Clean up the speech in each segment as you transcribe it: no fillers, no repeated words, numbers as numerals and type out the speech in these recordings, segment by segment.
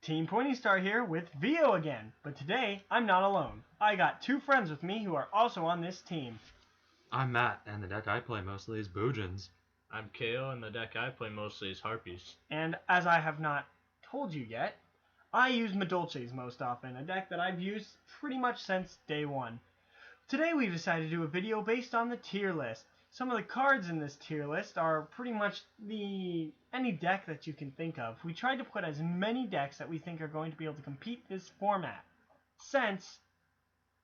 Team Pointy Star here with Vio again, but today I'm not alone. I got two friends with me who are also on this team. I'm Matt, and the deck I play mostly is Bujins. I'm KO, and the deck I play mostly is Harpies. And as I have not told you yet, I use Madolches most often, a deck that I've used pretty much since day one. Today we've decided to do a video based on the tier list. Some of the cards in this tier list are pretty much any deck that you can think of. We tried to put as many decks that we think are going to be able to compete this format, since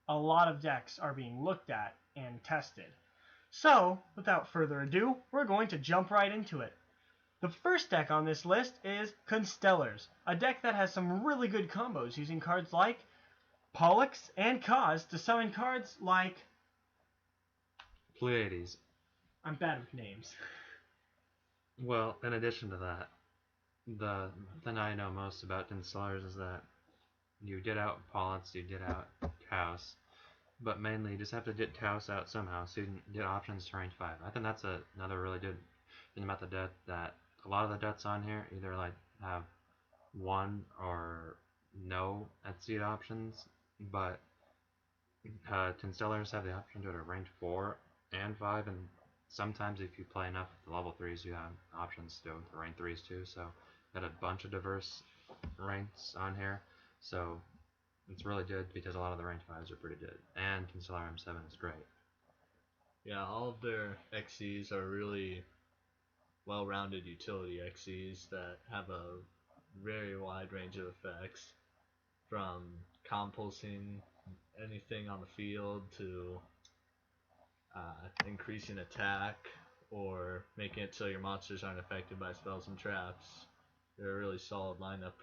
a lot of decks are being looked at and tested. So, without further ado, we're going to jump right into it. The first deck on this list is Constellars, a deck that has some really good combos using cards like Pollux and Cause to summon cards like Pleiades. I'm bad with names. Well, in addition to that, the thing I know most about Constellars is that you get out Pollux, you get out Chaos, but mainly you just have to get Chaos out somehow so you can get options to rank 5. I think that's another really good thing about the deck, that a lot of the decks on here either like have one or no exceed options, but Constellars have the option to go to rank 4 and 5, and sometimes if you play enough at the level 3s, you have options to go to rank 3s too, so got a bunch of diverse ranks on here, so it's really good because a lot of the rank 5s are pretty good, and Constellar M7 is great. Yeah, all of their XCs are really well-rounded utility XCs that have a very wide range of effects, from compulsing anything on the field to increasing attack or making it so your monsters aren't affected by spells and traps. They're a really solid lineup.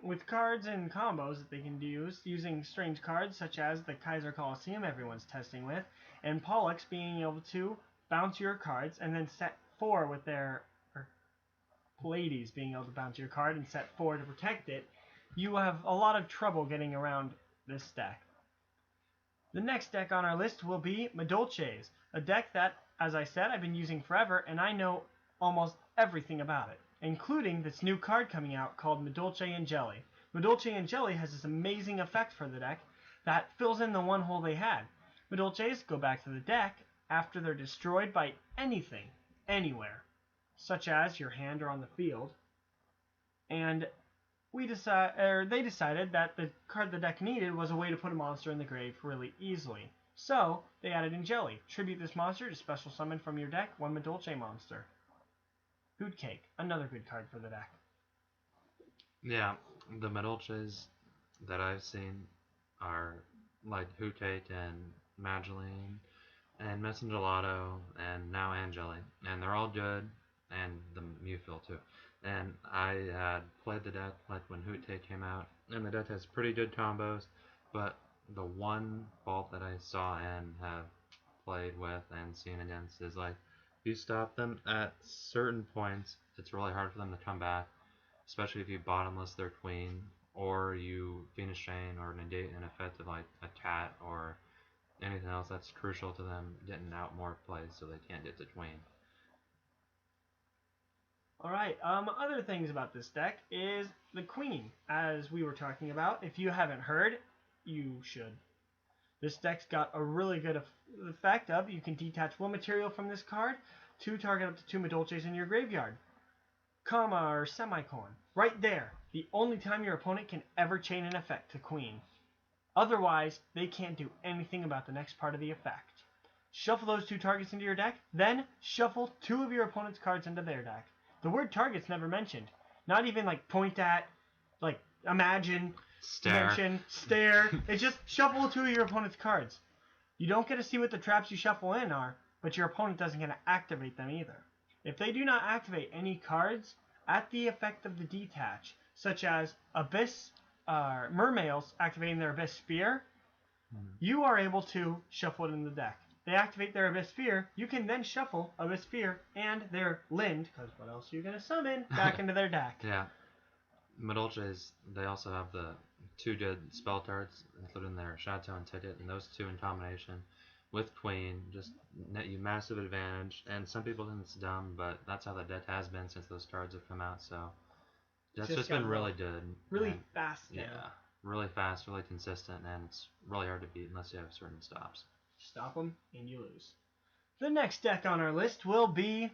With cards and combos that they can use using strange cards such as the Kaiser Coliseum everyone's testing with, and Pollux being able to bounce your cards and then set 4 with their, or Pleiades being able to bounce your card and set 4 to protect it, you have a lot of trouble getting around this deck. The next deck on our list will be Madolches, a deck that, as I said, I've been using forever, and I know almost everything about it, including this new card coming out called Madolche and Jelly. Madolche and Jelly has this amazing effect for the deck that fills in the one hole they had. Madolches go back to the deck after they're destroyed by anything, anywhere, such as your hand or on the field, and they decided that the card the deck needed was a way to put a monster in the grave really easily. So, they added in Jelly. Tribute this monster to special summon from your deck one Madolche monster. Food Cake, another good card for the deck. Yeah, the Madolches that I've seen are like Food Cake and Magdalene and Messengelato and now Angeli, and they're all good, and the Mufil too. And I had played the deck like when Hootay came out, and the deck has pretty good combos, but the one fault that I saw and have played with and seen against is like, if you stop them at certain points, it's really hard for them to come back, especially if you bottomless their queen, or you Phoenix Chain or negate an effect of like a cat or anything else that's crucial to them getting out more plays so they can't get to queen. Alright, other things about this deck is the Queen, as we were talking about. If you haven't heard, you should. This deck's got a really good effect of, you can detach one material from this card to target up to 2 Madolches in your graveyard. Comma or semicolon. Right there, the only time your opponent can ever chain an effect to Queen. Otherwise, they can't do anything about the next part of the effect. Shuffle those 2 targets into your deck, then shuffle 2 of your opponent's cards into their deck. The word target's never mentioned. Not even like point at, like imagine, Stare. mention, stare. It's just shuffle 2 of your opponent's cards. You don't get to see what the traps you shuffle in are, but your opponent doesn't get to activate them either. If they do not activate any cards at the effect of the detach, such as Abyss, Mermails activating their Abyss Sphere, you are able to shuffle it in the deck. They activate their Abyss Sphere, you can then shuffle Abyss Sphere and their Lind, because what else are you going to summon, back into their deck. Yeah. Madolches, they also have the 2 good spell cards, including their Chateau and Ticket, and those 2 in combination with Queen just net you massive advantage, and some people think it's dumb, but that's how the deck has been since those cards have come out, so That's just just been got really low. good. Really and, fast now. Yeah, really fast, really consistent, and it's really hard to beat unless you have certain stops. Stop them and you lose. The next deck on our list will be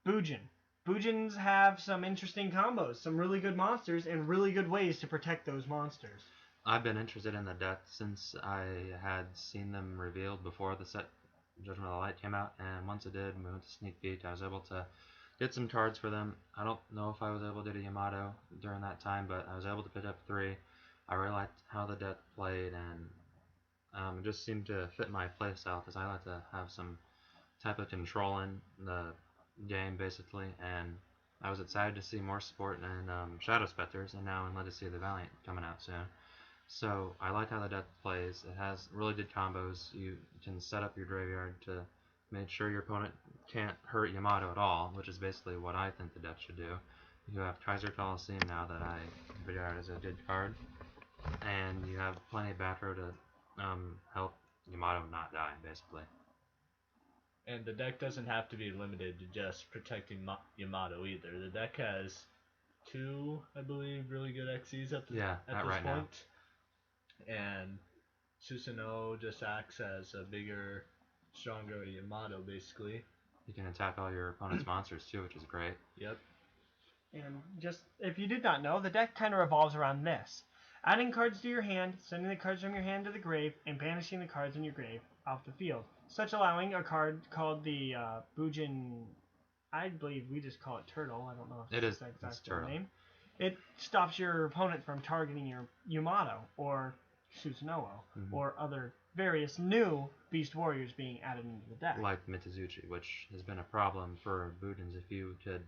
Bujin. Bujins have some interesting combos, some really good monsters, and really good ways to protect those monsters. I've been interested in the deck since I had seen them revealed before the set Judgment of the Light came out, and once it did, we went to Sneak Peek, I was able to get some cards for them. I don't know if I was able to do Yamato during that time, but I was able to pick up 3. I really liked how the deck played, and it just seemed to fit my playstyle, because I like to have some type of control in the game, basically, and I was excited to see more support in Shadow Specters, and now in Legacy of the Valiant coming out soon. So I like how the deck plays. It has really good combos. You can set up your graveyard to make sure your opponent can't hurt Yamato at all, which is basically what I think the deck should do. You have Kaiser Coliseum now that I figured out as a good card, and you have plenty of back row to help Yamato not die, basically. And the deck doesn't have to be limited to just protecting Yamato either. The deck has 2, I believe, really good XCs at this right point. now. And Susanoo just acts as a bigger, stronger Yamato, basically. You can attack all your opponent's monsters too, which is great. Yep. And just, if you did not know, the deck kind of revolves around this. Adding cards to your hand, sending the cards from your hand to the grave, and banishing the cards in your grave off the field. Such allowing a card called the Bujin, I believe we just call it Turtle. I don't know if it's the exact name. It stops your opponent from targeting your Yamato or Susanoo or other various new Beast Warriors being added into the deck. Like Mitazuchi, which has been a problem for Bujins. If you could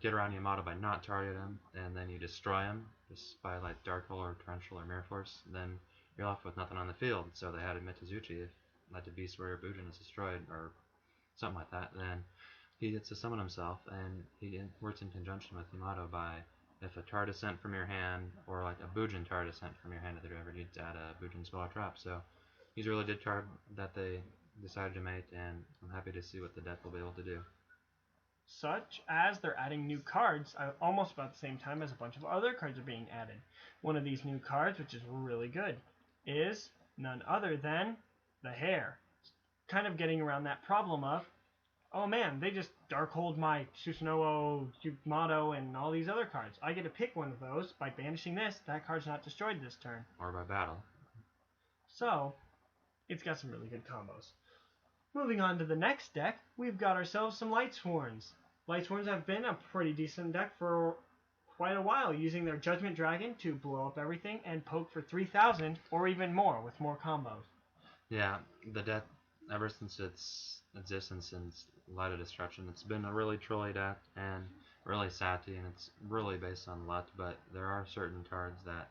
get around Yamato by not targeting him, and then you destroy him just by Dark Hole or Torrential or Mirror Force, then you're left with nothing on the field. So they added Mitazuchi. If the Beast Warrior Bujin is destroyed or something like that, then he gets to summon himself, and he works in conjunction with Yamato by, if a card is sent from your hand, or a Bujin card is sent from your hand to the graveyard, you need to add a Bujin spell or trap. So he's a really good card that they decided to make, and I'm happy to see what the deck will be able to do. Such as they're adding new cards almost about the same time as a bunch of other cards are being added. One of these new cards, which is really good, is none other than the Hare. Kind of getting around that problem of, oh man, they just Darkhold my Susanoo, Yamato, and all these other cards. I get to pick one of those by banishing this. That card's not destroyed this turn. Or by battle. So, it's got some really good combos. Moving on to the next deck, we've got ourselves some Lightsworns. Lightsworns have been a pretty decent deck for quite a while, using their Judgment Dragon to blow up everything and poke for 3,000 or even more with more combos. Yeah, the deck, ever since its existence in Light of Destruction, it's been a really trolly deck and really satty, and it's really based on luck, but there are certain cards that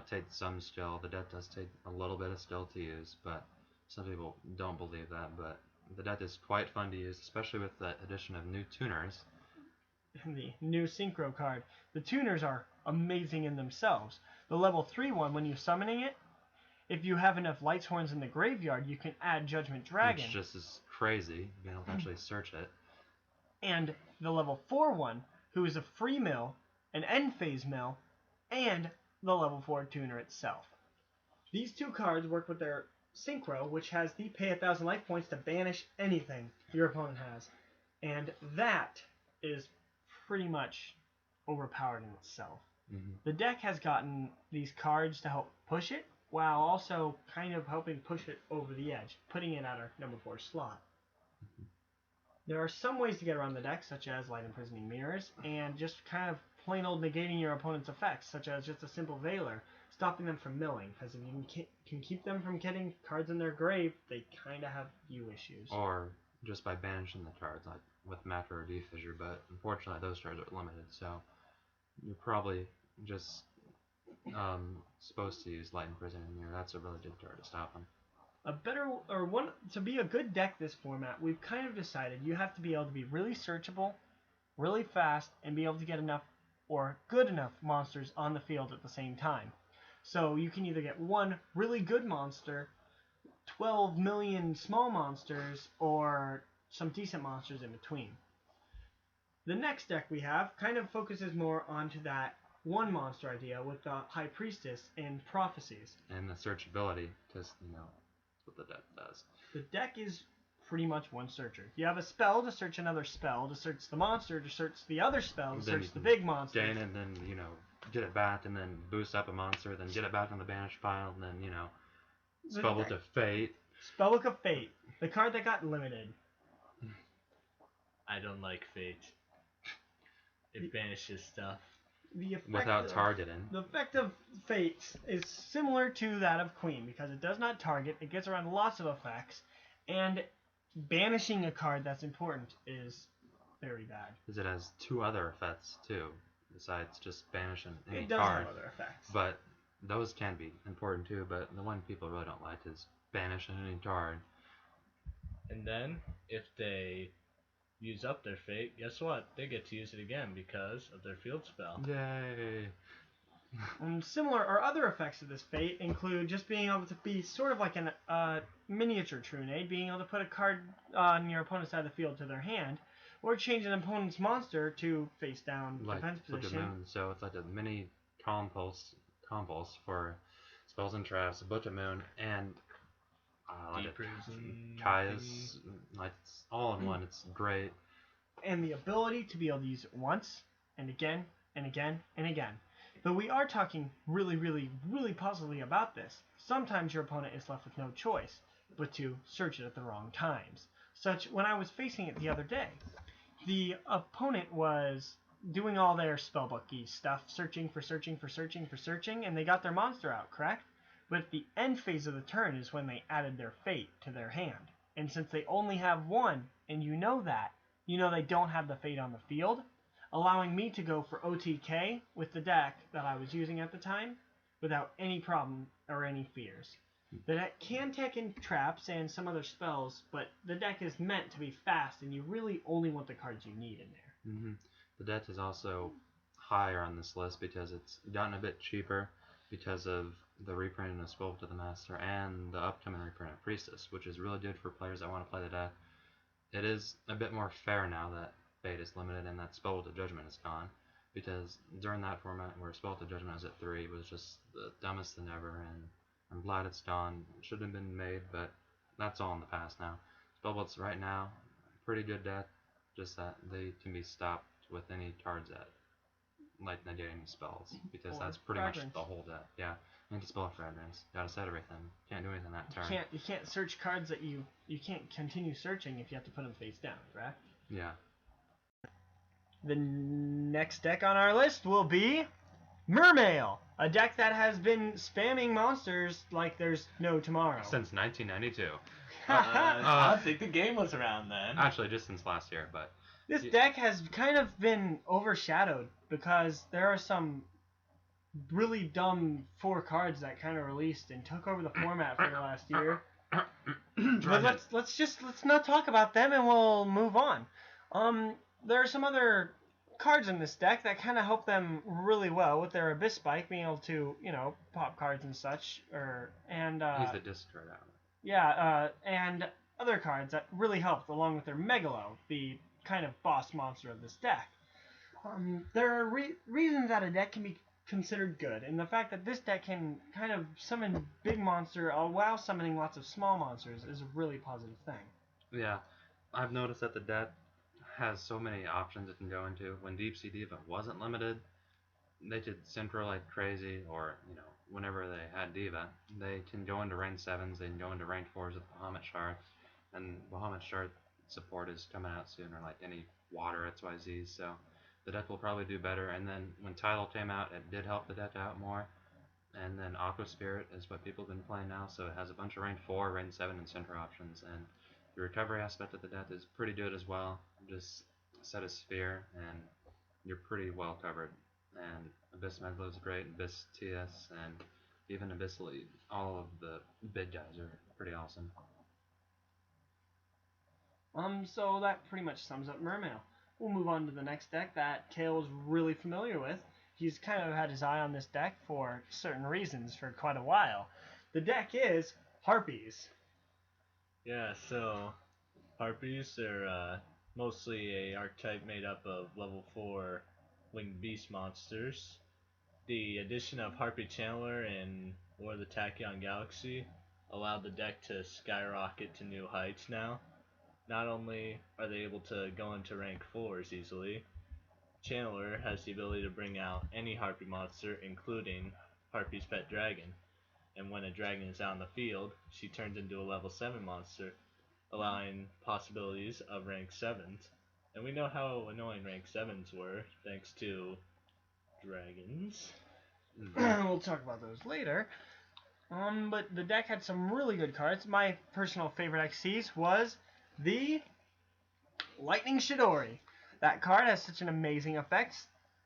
take some skill. The deck does take a little bit of skill to use, but some people don't believe that. But the deck is quite fun to use, especially with the addition of new tuners. And the new Synchro card. The tuners are amazing in themselves. The level 3 one, when you're summoning it, if you have enough Lightsworns in the graveyard, you can add Judgment Dragon. Which just is crazy, being able to actually search it. And the level 4 one, who is a free mill, an end phase mill, and the level 4 tuner itself. These 2 cards work with their Synchro, which has the pay 1,000 life points to banish anything your opponent has. And that is pretty much overpowered in itself. Mm-hmm. The deck has gotten these cards to help push it, while also kind of helping push it over the edge, putting it at our number 4 slot. Mm-hmm. There are some ways to get around the deck, such as Light Imprisoning Mirrors, and just kind of plain old negating your opponent's effects, such as just a simple Veiler, stopping them from milling, because if you can keep them from getting cards in their grave, they kind of have few issues. Or just by banishing the cards, like with Macro or D-Fissure, but unfortunately those cards are limited, so you're probably just supposed to use Light Imprisoning Mirror. That's a really good card to stop them. To be a good deck this format, we've kind of decided you have to be able to be really searchable, really fast, and be able to get enough or good enough monsters on the field at the same time. So you can either get one really good monster, 12 million small monsters, or some decent monsters in between. The next deck we have kind of focuses more onto that one monster idea with the High Priestess and Prophecies. And the searchability, because, that's what the deck does. The deck is pretty much one searcher. You have a spell to search another spell, to search the monster, to search the other spell, to search the big monster. Gain it, and then, get it back, and then boost up a monster, then get it back on the banished pile, and then, Spellbook of Fate. Spellbook of Fate, the card that got limited. I don't like Fate. It banishes stuff. Without targeting. The effect of Fate is similar to that of Queen because it does not target, it gets around lots of effects, and banishing a card that's important is very bad. Because it has 2 other effects too, besides just banishing any it does card. have other effects. But those can be important too, but the one people really don't like is banishing any card. And then, if they use up their Fate, guess what? They get to use it again because of their field spell. Yay! And similar or other effects of this Fate include just being able to be sort of like a miniature Trunade, being able to put a card on your opponent's side of the field to their hand, or change an opponent's monster to face down defense position. Moon, so it's like a mini compulse for spells and traps, Book of Moon, and Kaya's, like it's all in one. It's great. And the ability to be able to use it once and again and again and again. But we are talking really, really, really positively about this. Sometimes your opponent is left with no choice but to search it at the wrong times. Such when I was facing it the other day, the opponent was doing all their spellbooky stuff, searching, and they got their monster out, correct? But at the end phase of the turn is when they added their Fate to their hand. And since they only have one, and you know that, they don't have the Fate on the field, allowing me to go for OTK with the deck that I was using at the time without any problem or any fears. The deck can take in traps and some other spells, but the deck is meant to be fast, and you really only want the cards you need in there. Mm-hmm. The deck is also higher on this list because it's gotten a bit cheaper because of the reprinting of Spell to the Master and the upcoming reprint of Priestess, which is really good for players that want to play the deck. It is a bit more fair now that Fate is limited and that Spell to Judgment is gone, because during that format where Spell to Judgment was at 3 was just the dumbest thing ever, and I'm glad it's gone. It should have been made, but that's all in the past now. Spellbooks right now, pretty good deck, just that they can be stopped with any cards that like negating spells, because Or that's pretty fragrance. much the whole deck. Yeah, anti-spell fragrance. Gotta set everything. Can't do anything that turn. You can't search cards that you can't continue searching if you have to put them face down, correct? Yeah. The next deck on our list will be Mermail, a deck that has been spamming monsters like there's no tomorrow. Since 1992. I don't think the game was around then. Actually, just since last year, but This deck has kind of been overshadowed because there are some really dumb 4 cards that kind of released and took over the format for the last year. But let's not talk about them and we'll move on. There are some other cards in this deck that kind of help them really well with their Abyss Spike, being able to pop cards and such, he's the discard out. Yeah, and other cards that really helped, along with their Megalo, the kind of boss monster of this deck. There are reasons that a deck can be considered good, and the fact that this deck can kind of summon big monster while summoning lots of small monsters is a really positive thing. Yeah, I've noticed that the deck has so many options it can go into. When Deep Sea Diva wasn't limited, they could Synchro like crazy, or whenever they had Diva, they can go into rank 7s, they can go into rank 4s with Bahamut Shard, and Bahamut Shard support is coming out soon, or like any water XYZ, so the deck will probably do better. And then when Title came out, it did help the deck out more. And then Aqua Spirit is what people have been playing now, so it has a bunch of rank 4, rank 7, and center options, and the recovery aspect of the deck is pretty good as well. Just set a sphere and you're pretty well covered. And Abyss Megalo is great, Abyss TS, and even Abyss Elite. All of the big guys are pretty awesome. So that pretty much sums up Mermail. We'll move on to the next deck that Kale's really familiar with. He's kind of had his eye on this deck for certain reasons for quite a while. The deck is Harpies. Yeah, so Harpies are mostly a archetype made up of level 4 winged beast monsters. The addition of Harpy Channeler in War of the Tachyon Galaxy allowed the deck to skyrocket to new heights now. Not only are they able to go into rank 4s easily, Channeler has the ability to bring out any Harpy monster, including Harpy's pet dragon. And when a dragon is out in the field, she turns into a level 7 monster, allowing possibilities of rank 7s. And we know how annoying rank 7s were, thanks to dragons. We'll talk about those later. But the deck had some really good cards. My personal favorite XCs was the Lightning Chidori. That card has such an amazing effect,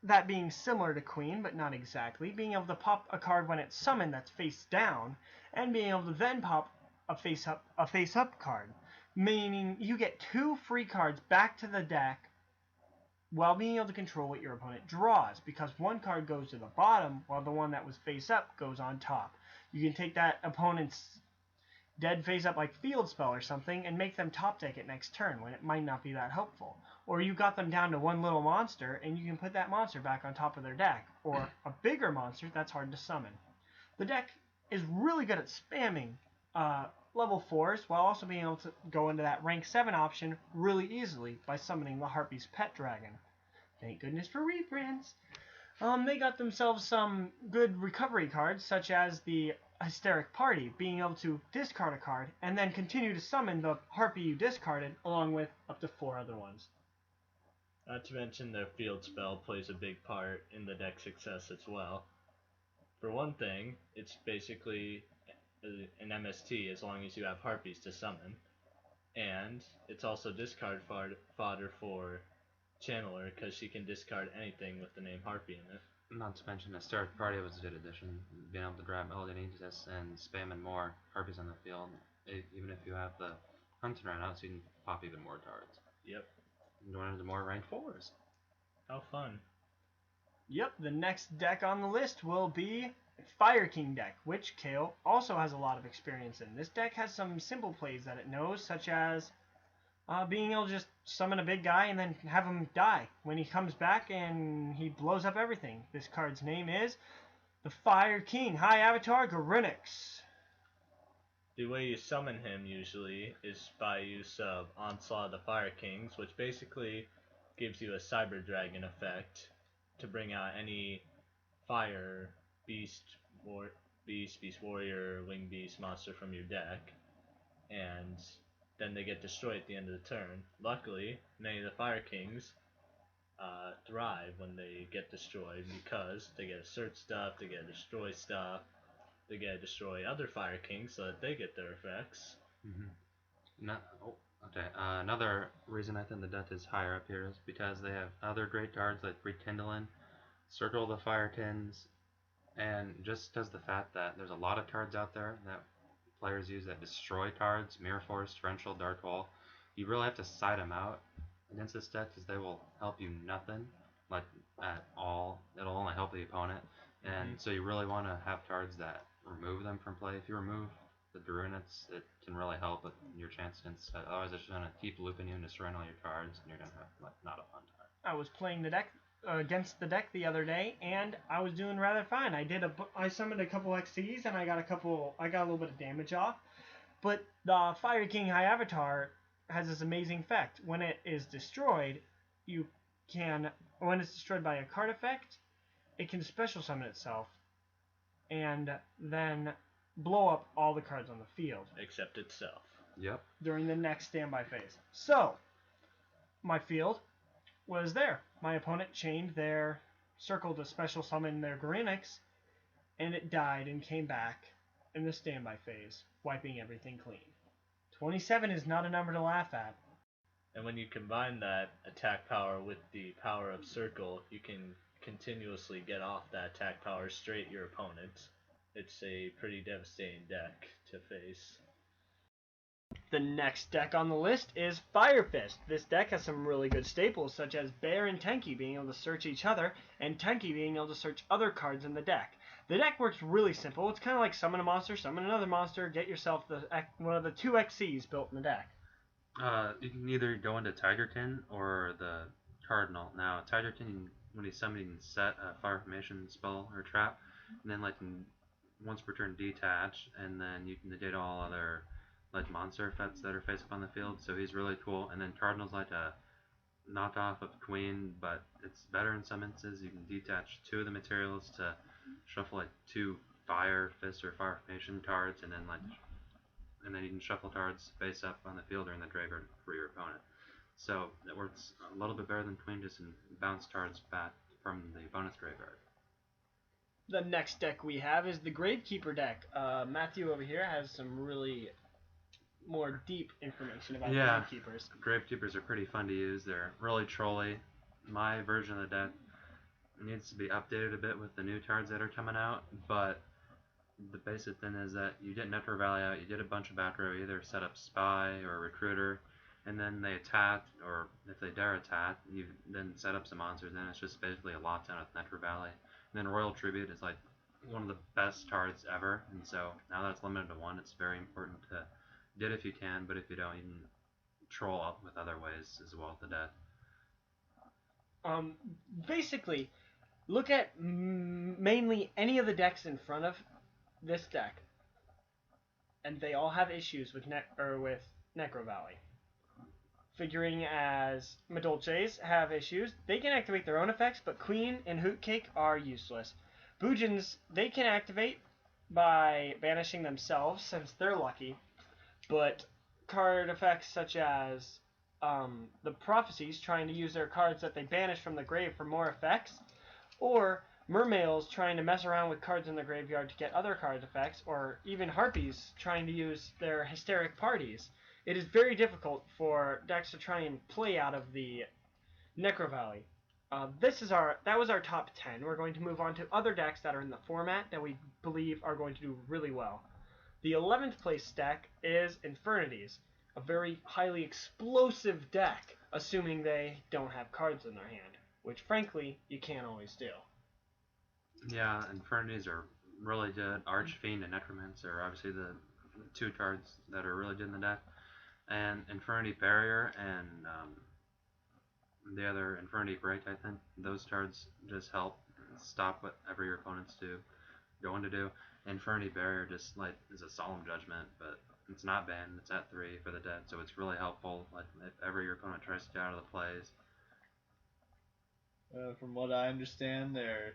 that being similar to Queen, but not exactly. Being able to pop a card when it's summoned that's face down, and being able to then pop a face up card. Meaning you get 2 free cards back to the deck while being able to control what your opponent draws, because one card goes to the bottom while the one that was face up goes on top. You can take that opponent's dead face up like field spell or something and make them top deck it next turn when it might not be that helpful. Or you got them down to one little monster and you can put that monster back on top of their deck, or a bigger monster that's hard to summon. The deck is really good at spamming level 4s while also being able to go into that rank 7 option really easily by summoning the Harpy's pet dragon. Thank goodness for reprints. They got themselves some good recovery cards, such as the Hysteric Party, being able to discard a card and then continue to summon the Harpy you discarded, along with up to 4 other ones. Not to mention their field spell plays a big part in the deck success as well. For one thing, it's basically an MST as long as you have Harpies to summon. And it's also discard fodder for Channeler, because she can discard anything with the name Harpy in it. Not to mention, Hysteric Party was a good addition. Being able to grab Elegant Aegis and spamming more Harpies on the field, even if you have the Hunting right now, so you can pop even more cards. Yep. And going into more rank 4s. How fun. Yep, the next deck on the list will be Fire King deck, which Kale also has a lot of experience in. This deck has some simple plays that it knows, such as being able to just summon a big guy and then have him die when he comes back and he blows up everything. This card's name is the Fire King High Avatar Ghostricks. The way you summon him usually is by use of Onslaught of the Fire Kings, which basically gives you a Cyber Dragon effect to bring out any fire, beast warrior, winged beast monster from your deck, and then they get destroyed at the end of the turn. Luckily, many of the Fire Kings thrive when they get destroyed, because they get to search stuff, they get to destroy stuff, they get to destroy other Fire Kings so that they get their effects. Another reason I think the deck is higher up here is because they have other great cards like Rekindling, Circle the Firekins, and just because the fact that there's a lot of cards out there that players use that destroy cards, Mirror Force, Torrential, Dark Wall, you really have to side them out against this deck because they will help you nothing, like at all. It'll only help the opponent, and so you really want to have cards that remove them from play. If you remove the Dragunities, it can really help with your chance against it. Otherwise, it's just going to keep looping you and destroying all your cards, and you're going to have not a fun time. I was playing the deck against the deck the other day, and I was doing rather fine. I summoned a couple XCs, and I got a little bit of damage off. But the Fire King High Avatar has this amazing effect. When it is destroyed, when it's destroyed by a card effect, it can special summon itself, and then blow up all the cards on the field. Except itself. Yep. During the next standby phase. So, my field was there. My opponent chained their circle to special summon their Ghostricks, and it died and came back in the standby phase, wiping everything clean. 27 is not a number to laugh at. And when you combine that attack power with the power of Circle, you can continuously get off that attack power straight at your opponent. It's a pretty devastating deck to face. The next deck on the list is Fire Fist. This deck has some really good staples, such as Bear and Tenki being able to search each other, and Tenki being able to search other cards in the deck. The deck works really simple. It's kind of like summon a monster, summon another monster, get yourself one of the 2 XCs built in the deck. You can either go into Tigerkin or the Cardinal. Now, Tigerkin, when he's summoning, you can set a Fire Formation spell or trap, and then once per turn detach, and then you can negate all other monster effects that are face up on the field. So he's really cool. And then Cardinal's like a knockoff of Queen, but it's better in some instances. You can detach 2 of the materials to shuffle 2 Fire Fist or Fire Formation cards, and then you can shuffle cards face up on the field or in the graveyard for your opponent. So it works a little bit better than Queen, just and bounce cards back from the bonus graveyard. The next deck we have is the Gravekeeper deck. Matthew over here has some really more deep information about Gravekeepers. Gravekeepers are pretty fun to use. They're really trolly. My version of the deck needs to be updated a bit with the new cards that are coming out, but the basic thing is that you get Necro Valley out, you get a bunch of back row, either set up Spy or Recruiter, and then they attack, or if they dare attack, you then set up some monsters, and it's just basically a lockdown with Necro Valley. And then Royal Tribute is one of the best cards ever, and so now that it's limited to 1, it's very important to get if you can, but if you don't, you can troll up with other ways as well with the deck. Basically, look at mainly any of the decks in front of this deck, and they all have issues with Necro Valley. Figuring as Madolches have issues, they can activate their own effects, but Queen and Hootcake are useless. Bujins, they can activate by banishing themselves since they're lucky, but card effects such as the Prophecies trying to use their cards that they banish from the grave for more effects, or Mermails trying to mess around with cards in the graveyard to get other card effects, or even Harpies trying to use their Hysteric Parties. It is very difficult for decks to try and play out of the Necro Valley. That was our top 10. We're going to move on to other decks that are in the format that we believe are going to do really well. The 11th place deck is Infernities, a very highly explosive deck, assuming they don't have cards in their hand, which frankly you can't always do. Yeah, Infernities are really good. Archfiend and Necromancer are obviously the 2 cards that are really good in the deck. And Infernity Barrier and the other Infernity Break, I think, those cards just help stop whatever your opponents going to do. Infernity Barrier just is a solemn judgment, but it's not banned. It's at 3 for the dead, so it's really helpful. If ever your opponent tries to get out of the plays. From what I understand, there are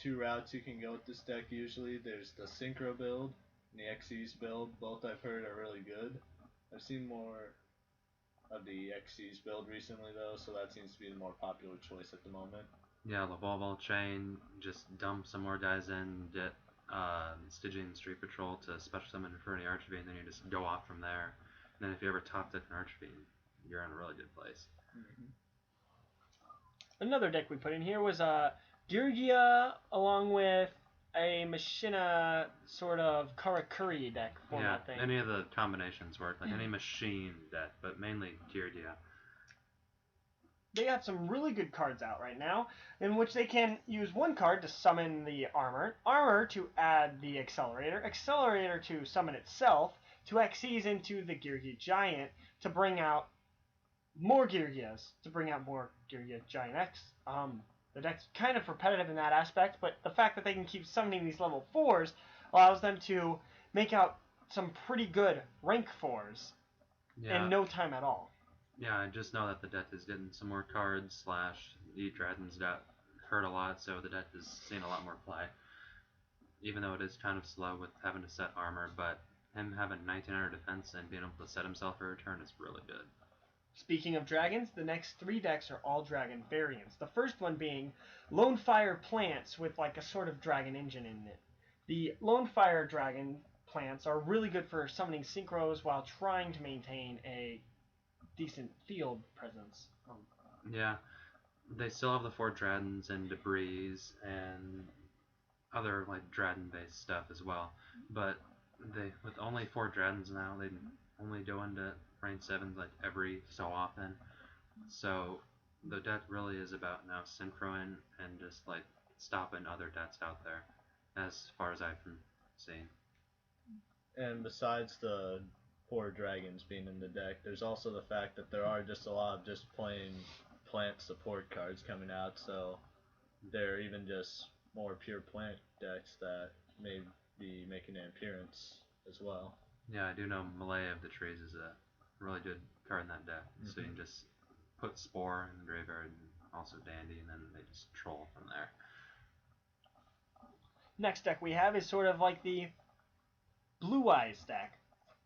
2 routes you can go with this deck usually. There's the Synchro build and the Xyz build. Both I've heard are really good. I've seen more of the Xyz build recently though, so that seems to be the more popular choice at the moment. Yeah, the Ball Chain, just dump some more guys in, get Stygian Street Patrol to special summon Infernity Archfiend, and then you just go off from there. And then if you ever top deck an Archfiend, you're in a really good place. Mm-hmm. Another deck we put in here was Geargia along with a Machina sort of Karakuri deck format thing. Any of the combinations work, any machine deck, but mainly Geargia. They have some really good cards out right now, in which they can use 1 card to summon the Armor to add the Accelerator to summon itself, to Xyz into the Geargia Giant to bring out more Geargias, to bring out more Geargia Giant X. The deck's kind of repetitive in that aspect, but the fact that they can keep summoning these level 4s allows them to make out some pretty good rank 4s in no time at all. Yeah, I just know that the deck is getting some more cards / the Dragons got hurt a lot, so the deck is seeing a lot more play. Even though it is kind of slow with having to set armor, but him having 1900 defense and being able to set himself for a turn is really good. Speaking of dragons, the next 3 decks are all dragon variants. The first one being Lonefire Plants with a sort of dragon engine in it. The Lonefire Dragon Plants are really good for summoning synchros while trying to maintain a decent field presence. Yeah, they still have the 4 Dragons and Debris and other Dragon-based stuff as well. But with only 4 Dragons now, they only go into range 7 every so often. So the deck really is about now synchroing and just stopping other decks out there, as far as I've seen. And besides the poor dragons being in the deck. There's also the fact that there are just a lot of just plain plant support cards coming out, so there are even just more pure plant decks that may be making an appearance as well. Yeah, I do know Melee of the Trees is a really good card in that deck. So you can just put Spore in the graveyard and also Dandy, and then they just troll from there. Next deck we have is sort of like the Blue Eyes deck.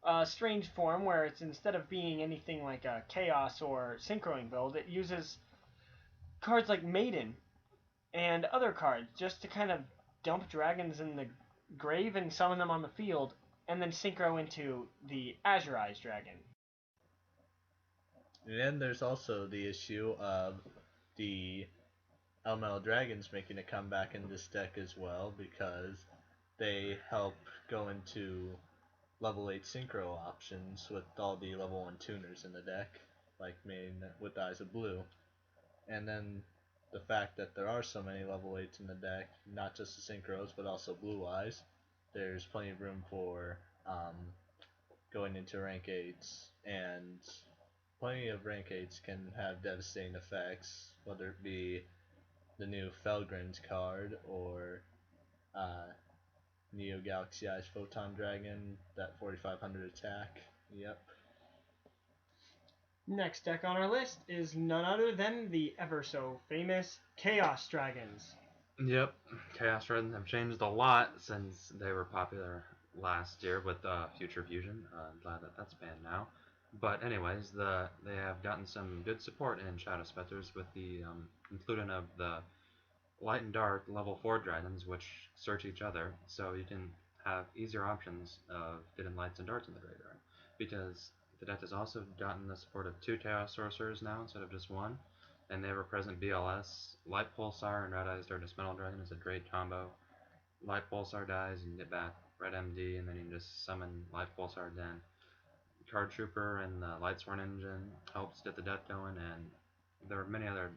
A strange form where it's instead of being anything like a Chaos or Synchroing build, it uses cards like Maiden and other cards just to kind of dump dragons in the grave and summon them on the field, and then synchro into the Azure Eyes dragon. And there's also the issue of the Elemental Dragons making a comeback in this deck as well, because they help go into level 8 synchro options with all the level 1 tuners in the deck, like main with Eyes of Blue. And then the fact that there are so many level 8s in the deck, not just the synchros but also Blue Eyes, there's plenty of room for going into rank 8s, and plenty of rank 8s can have devastating effects, whether it be the new Felgren's card or Neo Galaxy Eyes Photon Dragon, that 4500 attack. Yep. Next deck on our list is none other than the ever so famous Chaos Dragons. Yep, Chaos Dragons have changed a lot since they were popular last year with Future Fusion. I'm glad that that's banned now. But anyways, they have gotten some good support in Shadow Specters with the inclusion of the Light and Dark level 4 dragons, which search each other, so you can have easier options of getting Lights and Darks in the graveyard. Because the deck has also gotten the support of 2 Chaos Sorcerers now instead of just 1, and they were present BLS. Light Pulsar and Red Eyes Darkness Metal Dragon is a great combo. Light Pulsar dies, you can get back Red MD, and then you can just summon Light Pulsar again. Card Trooper and the Lightsworn engine helps get the deck going, and there are many other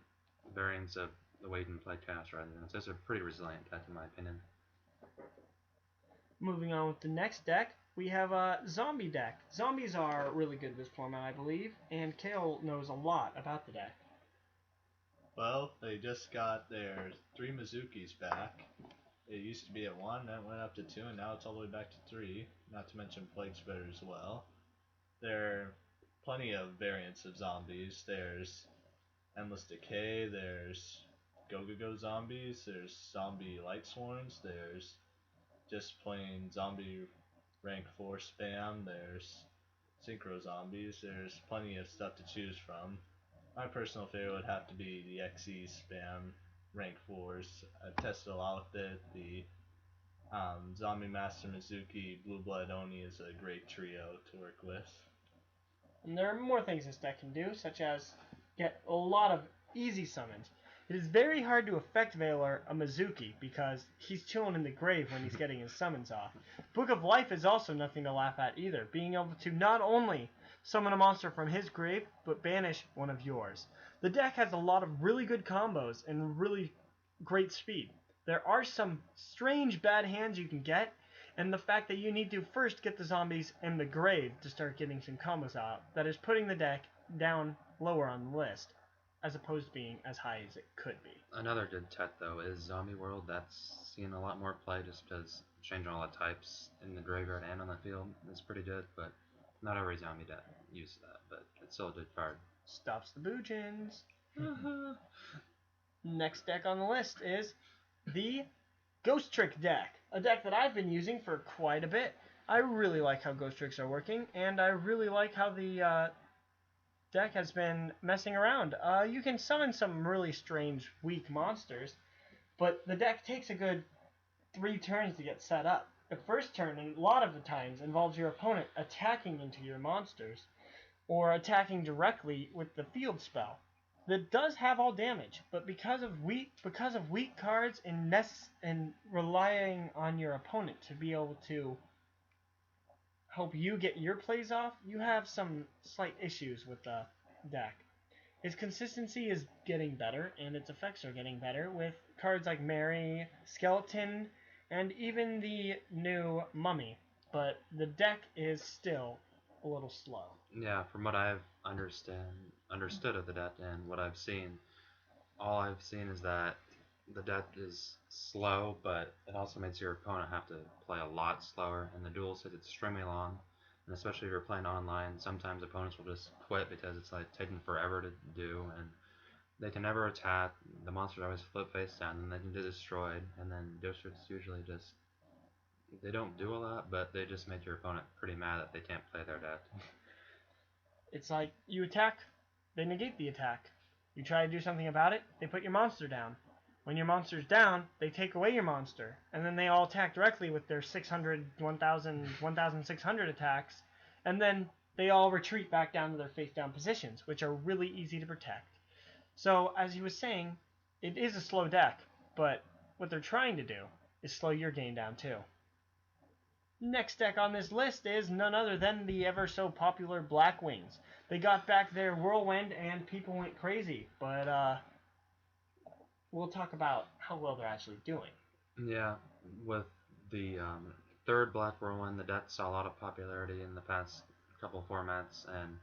variants of the way you can play Chaos Dragons. It's just a pretty resilient deck in my opinion. Moving on with the next deck, we have a zombie deck. Zombies are really good this format, I believe, and Kale knows a lot about the deck. Well, they just got their 3 Mizukis back. It used to be at 1, then it went up to 2, and now it's all the way back to 3, not to mention Plague Spreader as well. There are plenty of variants of zombies. There's Endless Decay, there's Go-Go-Go zombies, there's zombie Lightsworns, there's just plain zombie rank 4 spam, there's synchro zombies, there's plenty of stuff to choose from. My personal favorite would have to be the XE spam rank 4s. I've tested a lot with it. The Zombie Master Mizuki Blue Blood Oni is a great trio to work with. And there are more things this deck can do, such as get a lot of easy summons. It is very hard to effect Veiler a Mizuki because he's chilling in the grave when he's getting his summons off. Book of Life is also nothing to laugh at either, being able to not only summon a monster from his grave, but banish one of yours. The deck has a lot of really good combos and really great speed. There are some strange bad hands you can get, and the fact that you need to first get the zombies in the grave to start getting some combos out, that is putting the deck down lower on the list, as opposed to being as high as it could be. Another good tech though is Zombie World. That's seen a lot more play just because changing all the types in the graveyard and on the field is pretty good, but not every zombie deck uses that, but it's still a good card. Stops the Bujins. Next deck on the list is the Ghostricks deck, a deck that I've been using for quite a bit. I really like how Ghostricks are working, and I really like how the deck has been messing around. You can summon some really strange, weak monsters, but the deck takes a good 3 turns to get set up. The first turn, a lot of the times, involves your opponent attacking into your monsters, or attacking directly with the field spell. That does have all damage, but because of weak cards and relying on your opponent to be able to help you get your plays off, you have some slight issues with the deck. Its consistency is getting better, and its effects are getting better with cards like Mary, Skeleton, and even the new Mummy, but the deck is still a little slow. Yeah, from what I've understood of the deck and what I've seen, all I've seen is that the deck is slow, but it also makes your opponent have to play a lot slower, and the duel is extremely long. And especially if you're playing online, sometimes opponents will just quit because it's like taking forever to do, and they can never attack. The monsters always flip face down, and they can get destroyed. And then Ghostricks usually just they don't do a lot, but they just make your opponent pretty mad that they can't play their deck. It's like you attack, they negate the attack. You try to do something about it, they put your monster down. When your monster's down, they take away your monster, and then they all attack directly with their 600, 1000, 1600 attacks, and then they all retreat back down to their face down positions, which are really easy to protect. So, as he was saying, it is a slow deck, but what they're trying to do is slow your game down too. Next deck on this list is none other than the ever so popular Blackwings. They got back their Whirlwind and people went crazy, but we'll talk about how well they're actually doing. Yeah, with the third Black Whirlwind, the deck saw a lot of popularity in the past couple formats, and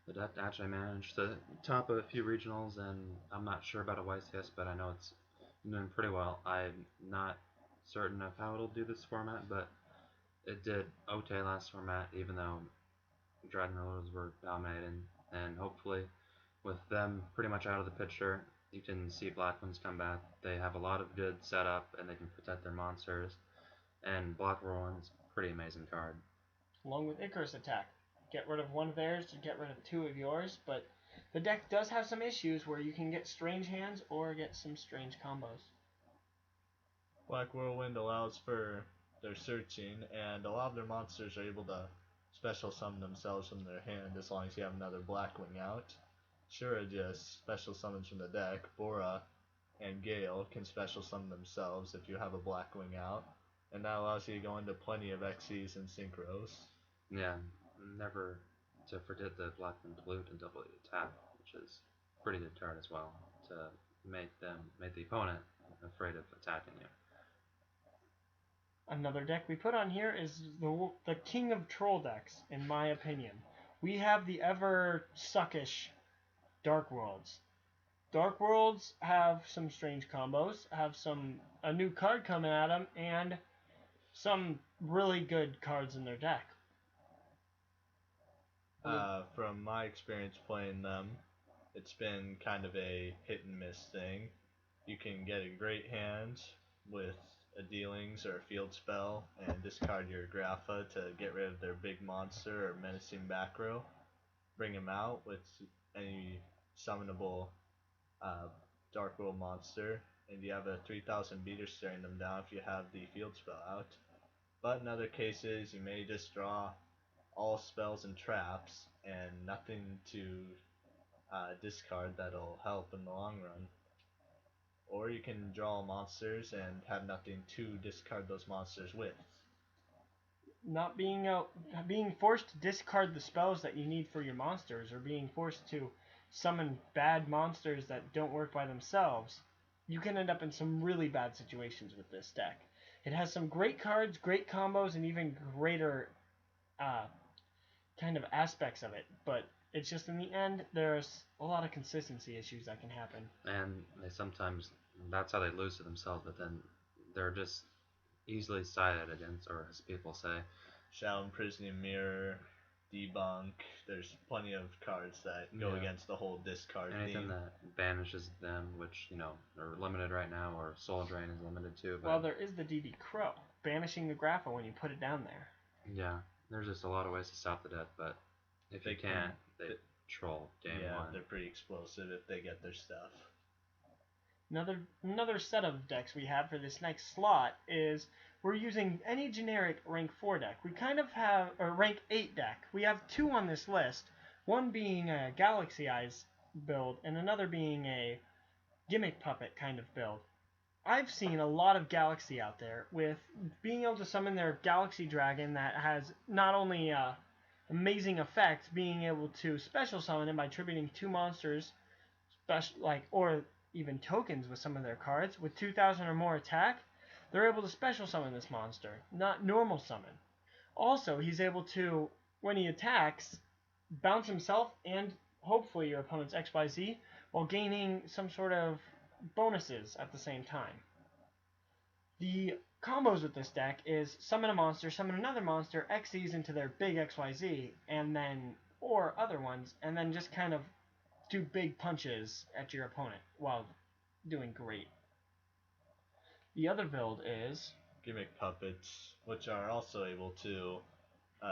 the deck actually managed to top a few regionals, and I'm not sure about a YCS, but I know it's doing pretty well. I'm not certain of how it'll do this format, but it did okay last format, even though Dragunity were dominating, and hopefully with them pretty much out of the picture, you can see Blackwings come back. They have a lot of good setup, and they can protect their monsters, and Black Whirlwind's a pretty amazing card. Along with Icarus Attack. Get rid of one of theirs to get rid of two of yours, but the deck does have some issues where you can get strange hands or get some strange combos. Black Whirlwind allows for their searching, and a lot of their monsters are able to special summon themselves from their hand as long as you have another Blackwing out. Shura just special summons from the deck. Bora and Gale can special summon themselves if you have a Blackwing out, and that allows you to go into plenty of Xyz and Synchros. Yeah, never to forget the Blackwing Blue to double the attack, which is a pretty good card as well, to make the opponent afraid of attacking you. Another deck we put on here is the king of troll decks, in my opinion. We have the ever suckish Dark Worlds. Dark Worlds have some strange combos, have a new card coming at them, and some really good cards in their deck. From my experience playing them, it's been kind of a hit and miss thing. You can get a great hand with a dealings or a field spell and discard your Grapha to get rid of their big monster or menacing back row. Bring him out with any summonable Dark World monster, and you have a 3000 beater staring them down if you have the field spell out. But in other cases, you may just draw all spells and traps and nothing to discard that'll help in the long run. Or you can draw monsters and have nothing to discard those monsters with. Not being forced to discard the spells that you need for your monsters, or being forced to summon bad monsters that don't work by themselves, you can end up in some really bad situations with this deck. It has some great cards, great combos, and even greater kind of aspects of it, but it's just in the end, there's a lot of consistency issues that can happen. And that's how they lose to themselves, but then they're just easily sided against, or as people say, Shadow Imprisoning Mirror, Debunk. There's plenty of cards that go against the whole discard anything theme. that banishes them, which are limited right now, or Soul Drain is limited too. But well, there is the DD Crow, banishing the Grapha when you put it down there. Yeah, there's just a lot of ways to stop the deck, but if they can't, they troll game one. Yeah, they're pretty explosive if they get their stuff. Another set of decks we have for this next slot is we're using any generic rank 4 deck. We kind of have a rank 8 deck. We have two on this list, one being a Galaxy Eyes build and another being a Gimmick Puppet kind of build. I've seen a lot of Galaxy out there with being able to summon their Galaxy Dragon that has not only amazing effects, being able to special summon him by tributing two monsters, or even tokens with some of their cards, with 2000 or more attack, they're able to special summon this monster, not normal summon. Also, he's able to when he attacks, bounce himself and hopefully your opponent's XYZ while gaining some sort of bonuses at the same time. The combos with this deck is summon a monster, summon another monster, Xyz into their big XYZ, and then, or other ones, and then just kind of do big punches at your opponent while doing great. The other build is Gimmick puppets, which are also able to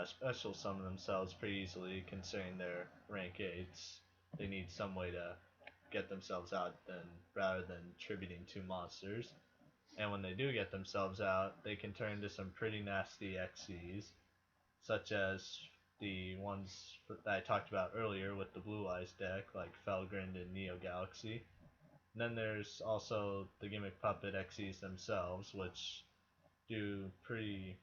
special summon themselves pretty easily considering their rank 8s. They need some way to get themselves out rather than tributing 2 monsters. And when they do get themselves out, they can turn into some pretty nasty Xyz, such as the ones that I talked about earlier with the Blue Eyes deck, like Felgrind and Neo Galaxy. And then there's also the Gimmick Puppet Xyz themselves, which do pretty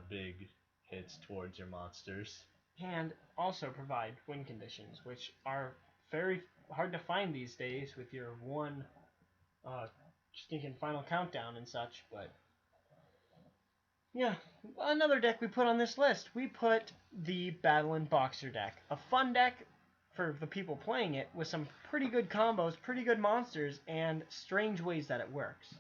big hits towards your monsters. and also provide win conditions, which are very hard to find these days with your one stinking final countdown and such. But yeah, another deck we put on this list. We put the Battlin Boxer deck, a fun deck for the people playing it with some pretty good combos, pretty good monsters, and strange ways that it works.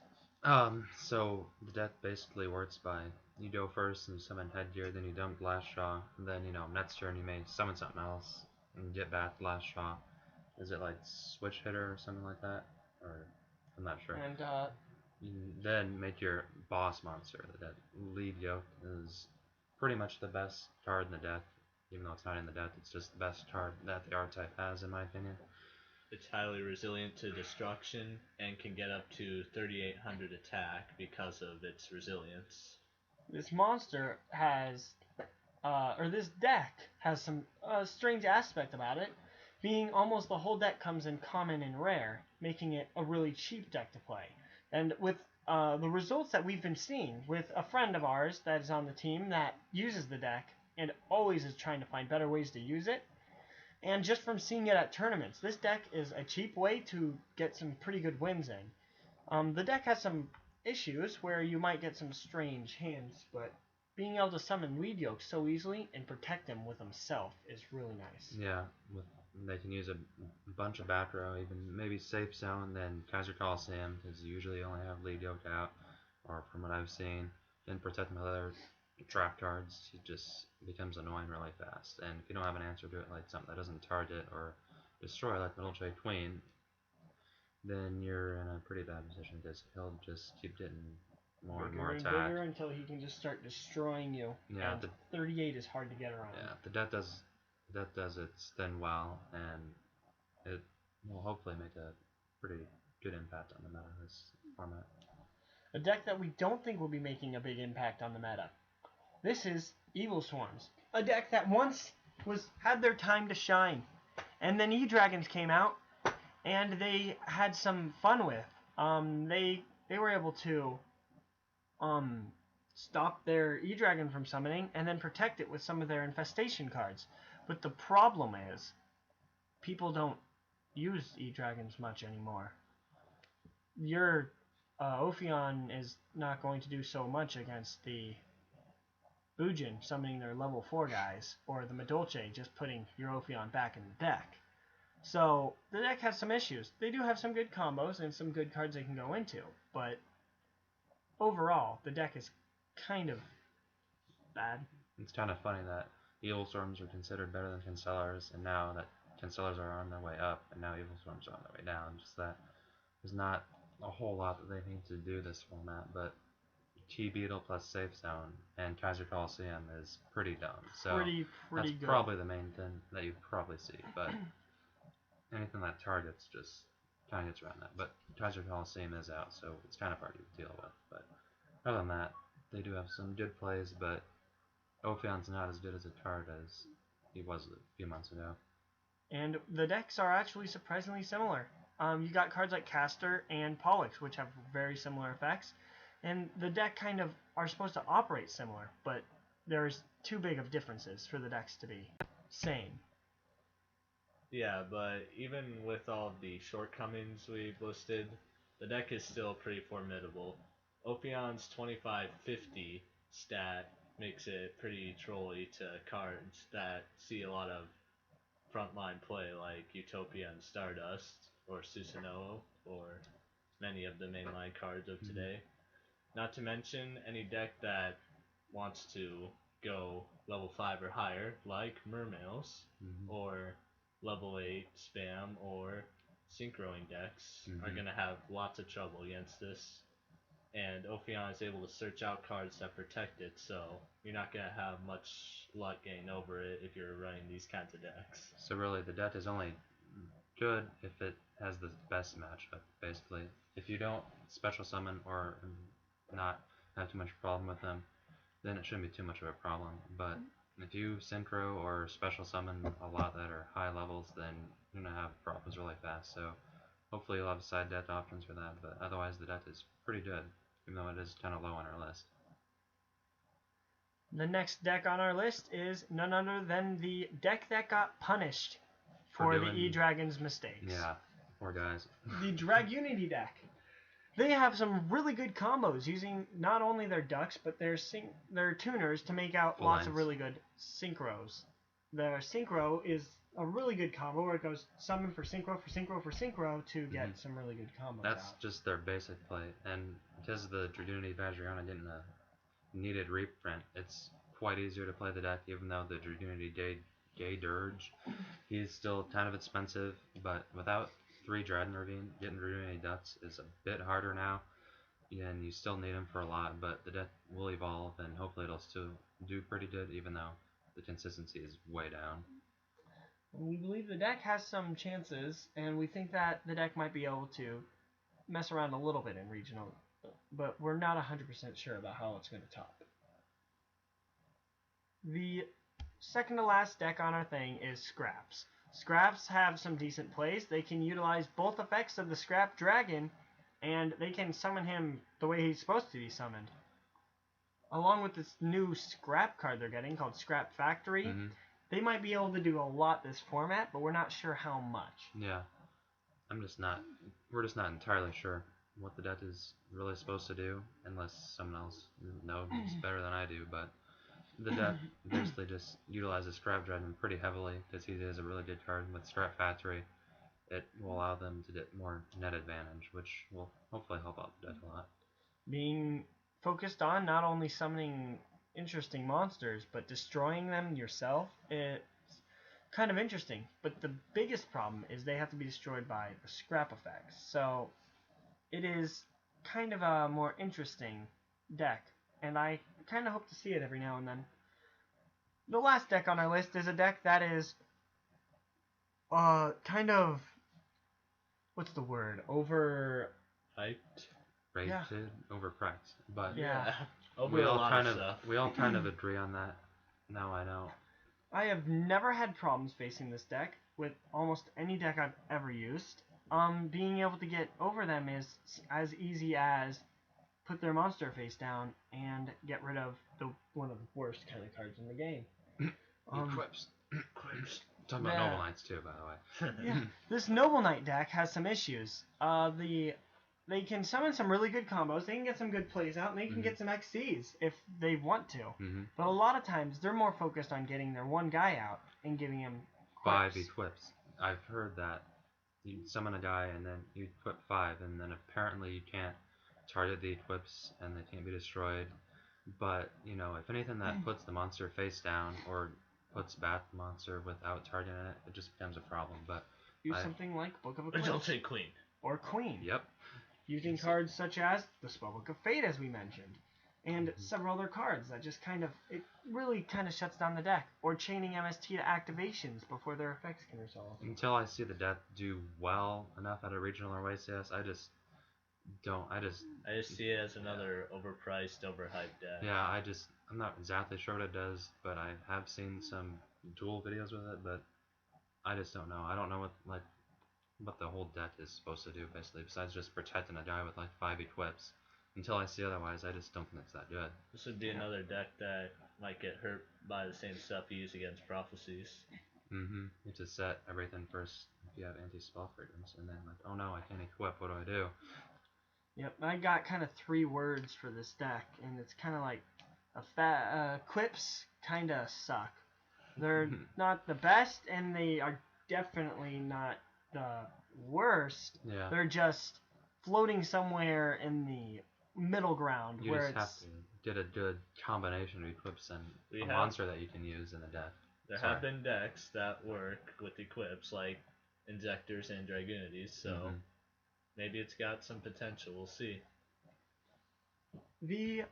So the deck basically works by you go first and summon Headgear, then you dump Last Straw, and then, next turn you may summon something else and get back Last Straw. Is it like Switch Hitter or something like that? Or, I'm not sure. And You then make your boss monster. That Lead Yoke is pretty much the best card in the deck. Even though it's not in the deck, it's just the best card that the archetype has, in my opinion. It's highly resilient to destruction and can get up to 3,800 attack because of its resilience. this monster has, this deck has some strange aspect about it, being almost the whole deck comes in common and rare, making it a really cheap deck to play. And with the results that we've been seeing with a friend of ours that is on the team that uses the deck and always is trying to find better ways to use it, and just from seeing it at tournaments, this deck is a cheap way to get some pretty good wins in. The deck has some issues where you might get some strange hands, but being able to summon Lead Yoke so easily and protect him with himself is really nice. Yeah, they can use a bunch of back row, even maybe Safe Zone, then Kaiser Coliseum, because you usually only have Lead Yoke out, or from what I've seen. Then protect him with other trap cards. It just becomes annoying really fast. And if you don't have an answer to it, like something that doesn't target or destroy, like Madolche Queen, then you're in a pretty bad position because he'll just keep getting more and more attack. Bigger until he can just start destroying you. Yeah, and 38 is hard to get around. Yeah, the deck does its thing well, and it will hopefully make a pretty good impact on the meta of this format. A deck that we don't think will be making a big impact on the meta. This is Evilswarms, a deck that once had their time to shine, and then E-Dragons came out, and they had some fun with. They were able to stop their E-Dragon from summoning and then protect it with some of their infestation cards. But the problem is, people don't use E-Dragons much anymore. Your Ophion is not going to do so much against the Bujin summoning their level 4 guys, or the Madolche just putting your Ophion back in the deck. So the deck has some issues. They do have some good combos and some good cards they can go into, but overall the deck is kind of bad. It's kind of funny that Evilswarms were considered better than Constellars, and now that Constellars are on their way up, and now Evilswarms are on their way down. Just that there's not a whole lot that they need to do this format, but T-Beetle plus Safe Zone and Kaiser Coliseum is pretty dumb. So pretty that's good. probably the main thing that you probably see, but anything that targets just kind of gets around that. But Kaiser Coliseum is out, so it's kind of hard to deal with. But other than that, they do have some good plays, but Ophion's not as good as a card as he was a few months ago. And the decks are actually surprisingly similar. You got cards like Caster and Pollux, which have very similar effects, and the deck kind of are supposed to operate similar, but there's too big of differences for the decks to be same. Yeah, but even with all the shortcomings we've listed, the deck is still pretty formidable. Ophion's 2550 stat makes it pretty trolly to cards that see a lot of frontline play like Utopia and Stardust or Susanoo or many of the mainline cards of today. Not to mention any deck that wants to go level 5 or higher, like Mermails or level 8 spam or synchroing decks are going to have lots of trouble against this. And Ophion is able to search out cards that protect it, so you're not going to have much luck getting over it if you're running these kinds of decks. So really, the deck is only good if it has the best matchup, basically. If you don't special summon or not have too much problem with them, then it shouldn't be too much of a problem. But if you synchro or special summon a lot that are high levels, then you're going to have problems really fast. So hopefully you'll have side deck options for that, but otherwise the deck is pretty good, even though it is kind of low on our list. The next deck on our list is none other than the deck that got punished for the E-Dragon's mistakes. Yeah, poor guys. The Dragunity deck. They have some really good combos using not only their ducks, but their tuners to make out lots of really good synchros. Their synchro is a really good combo where it goes summon for synchro, for synchro, for synchro to get some really good combos That's out. just their basic play, and because of the Dragunity Vajrayana getting a needed reprint, it's quite easier to play the deck, even though the Dragunity Gay Dirge, he's still kind of expensive, but without 3 Dread Ravine, getting Dragunity Ducks is a bit harder now, and you still need them for a lot, but the deck will evolve, and hopefully it'll still do pretty good, even though the consistency is way down. We believe the deck has some chances, and we think that the deck might be able to mess around a little bit in regional, but we're not 100% sure about how it's going to top. The second to last deck on our thing is Scraps. Scraps have some decent plays. They can utilize both effects of the Scrap Dragon, and they can summon him the way he's supposed to be summoned. Along with this new Scrap card they're getting called Scrap Factory, they might be able to do a lot this format, but we're not sure how much. Yeah, we're just not entirely sure what the deck is really supposed to do, unless someone else knows better than I do, but the deck basically just utilizes Scrap Dragon pretty heavily because he is a really good card. With Scrap Factory, it will allow them to get more net advantage, which will hopefully help out the deck a lot. Being focused on not only summoning interesting monsters, but destroying them yourself, it's kind of interesting. But the biggest problem is they have to be destroyed by the Scrap effects. So it is kind of a more interesting deck, and I kind of hope to see it every now and then. The last deck on our list is a deck that is kind of, what's the word, hyped, rated, overpriced, but yeah, we all kind of agree on that. Now I know. I have never had problems facing this deck with almost any deck I've ever used. Being able to get over them is as easy as put their monster face down and get rid of one of the worst kind of cards in the game. Quips. Talking about Noble Knights too, by the way. Yeah, this Noble Knight deck has some issues. They can summon some really good combos, they can get some good plays out, and they can get some XCs if they want to. But a lot of times, they're more focused on getting their one guy out and giving him quips. 5 equips. I've heard that. You summon a guy, and then you equip 5, and then apparently you can't target the equips, and they can't be destroyed. But, you know, if anything that puts the monster face down, or puts back the monster without targeting it, it just becomes a problem. But use something like Book of Eclipse. Don't say Queen. Or Queen. Yep. Using cards such as the Spellbook of Fate, as we mentioned, and several other cards that just it really kind of shuts down the deck. Or chaining MST to activations before their effects can resolve. Until I see the deck do well enough at a regional or YCS, I just see it as another overpriced, overhyped deck. Yeah, I'm not exactly sure what it does, but I have seen some duel videos with it, but I just don't know. I don't know what the whole deck is supposed to do, basically, besides just protecting a guy with like 5 equips. Until I see otherwise, I just don't think it's that good. This would be another deck that might get hurt by the same stuff you use against Prophecies. You have to set everything first if you have anti-spell freedoms, and then like, oh no, I can't equip, what do I do? Yep, I got kind of 3 words for this deck, and it's kind of like quips kind of suck. They're not the best, and they are definitely not the worst. Yeah. They're just floating somewhere in the middle ground You where just have to get a good combination of equips and We a have- monster that you can use in the deck. There Sorry. have been decks that work with equips like Injectors and Dragunities, so maybe it's got some potential. We'll see. The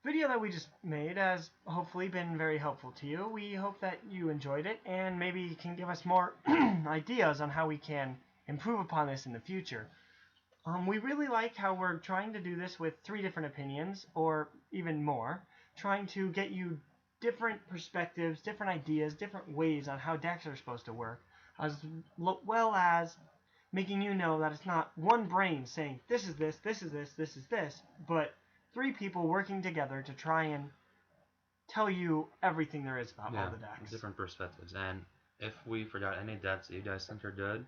video that we just made has hopefully been very helpful to you. We hope that you enjoyed it, and maybe you can give us more ideas on how we can improve upon this in the future. We really like how we're trying to do this with 3 different opinions, or even more, trying to get you different perspectives, different ideas, different ways on how decks are supposed to work, as well as making you know that it's not one brain saying, this is this, this is this, this is this, but 3 people working together to try and tell you everything there is about all the decks. Different perspectives. And if we forgot any decks that you guys think are good,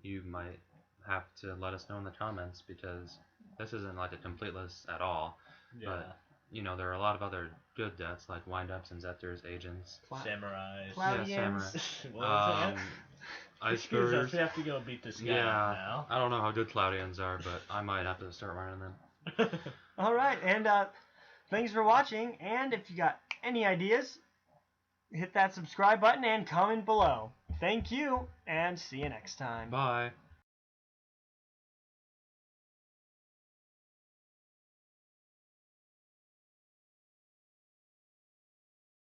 you might have to let us know in the comments, because this isn't like a complete list at all. Yeah. But, you know, there are a lot of other good decks like Windups, Inceptors, Agents. Samurais. Cloudians. Samurai. What was that? Ice Excuse us, Birds. we have to go beat this guy Yeah, now. I don't know how good Cloudians are, but I might have to start running them. Alright, and thanks for watching, and if you got any ideas, hit that subscribe button and comment below. Thank you, and see you next time. Bye.